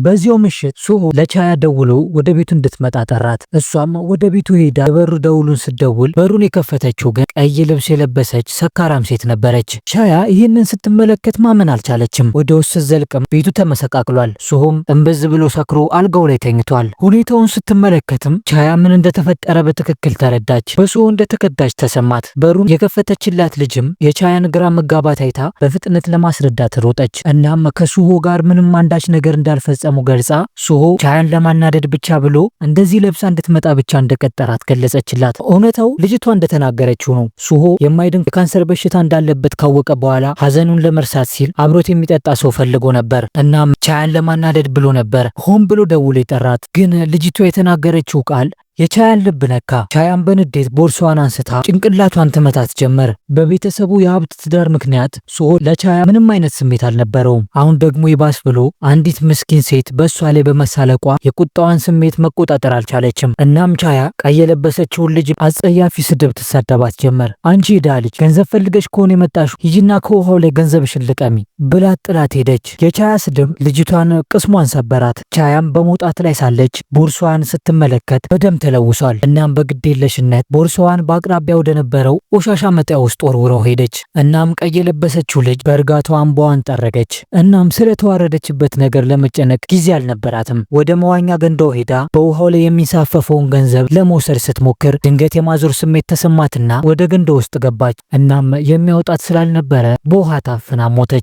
በዚያው ምሽት ሱሆ ለቻያ ደውሎ ወደ ቤቱ እንድትመጣ ጠራት። እሷም ወደ ቤቱ ሄዳ የበሩ ደውሉን ስትደውል በሩን የከፈተችው ግን ቀይ ልብስ የለበሰች ሰካራም ሴት ነበረች። ቻያ ይህንን ስትመለከት ማመን አልቻለችም። ወደ ውስጥ ስትዘልቅም ቤቱ ተመሰቃቅሏል። ሱሆም እምብዝ ብሎ ሰክሮ አልጋው ላይ ተኝቷል። ሁኔታውን ስትመለከትም ቻያ ምን እንደተፈጠረ በትክክል ተረዳች። በሱሆ እንደተከዳች ተሰማት። በሩን የከፈተችላት ልጅም የቻያን ግራ መጋባት አይታ በፍጥነት ለማስረዳት ሮጠች። እናም ከሱሆ ጋር ምንም አንዳች ነገር እንዳልፈጸሙ ገልጻ ሱሆ ቻያን ለማናደድ ብቻ ብሎ እንደዚህ ለብሳ እንድትመጣ ብቻ እንደቀጠራት ገለጸችላት። እውነታው ልጅቷ እንደተናገረችው ነው። ሱሆ የማይድን የካንሰር በሽታ እንዳለበት ካወቀ በኋላ ሀዘኑን ለመርሳት ሲል አብሮት የሚጠጣ ሰው ፈልጎ ነበር። እናም ቻያን ለማናደድ ብሎ ነበር ሆን ብሎ ደውሎ የጠራት። ግን ልጅቷ የተናገረችው ቃል የቻያን ልብ ነካ። ቻያን በንዴት ቦርሷን አንስታ ጭንቅላቷን ትመታት ጀመር። በቤተሰቡ የሀብት ትዳር ምክንያት ሱሆ ለቻያ ምንም አይነት ስሜት አልነበረውም። አሁን ደግሞ ይባስ ብሎ አንዲት ምስኪን ሴት በእሷ ላይ በመሳለቋ የቁጣዋን ስሜት መቆጣጠር አልቻለችም። እናም ቻያ ቀይ የለበሰችውን ልጅ አጸያፊ ስድብ ትሳደባት ጀመር። አንቺ ዳ ልጅ ገንዘብ ፈልገሽ ከሆነ የመጣሽው ሂጂና ከውሃው ላይ ገንዘብሽን ልቀሚ ብላት ጥላት ሄደች። የቻያ ስድብ ልጅቷን ቅስሟን ሰበራት። ቻያም በመውጣት ላይ ሳለች ቦርሷን ስትመለከት በደም ተለውሷል። እናም በግዴለሽነት ቦርሳዋን በአቅራቢያ ወደ ነበረው ቆሻሻ መጣያ ውስጥ ወርውረው ሄደች። እናም ቀይ የለበሰችው ልጅ በእርጋቷ እንባዋን ጠረገች። እናም ስለተዋረደችበት ነገር ለመጨነቅ ጊዜ አልነበራትም። ወደ መዋኛ ገንዳው ሄዳ በውሃው ላይ የሚንሳፈፈውን ገንዘብ ለመውሰድ ስትሞክር ድንገት የማዞር ስሜት ተሰማትና ወደ ገንዳው ውስጥ ገባች። እናም የሚያወጣት ስላልነበረ በውሃ ታፍና ሞተች።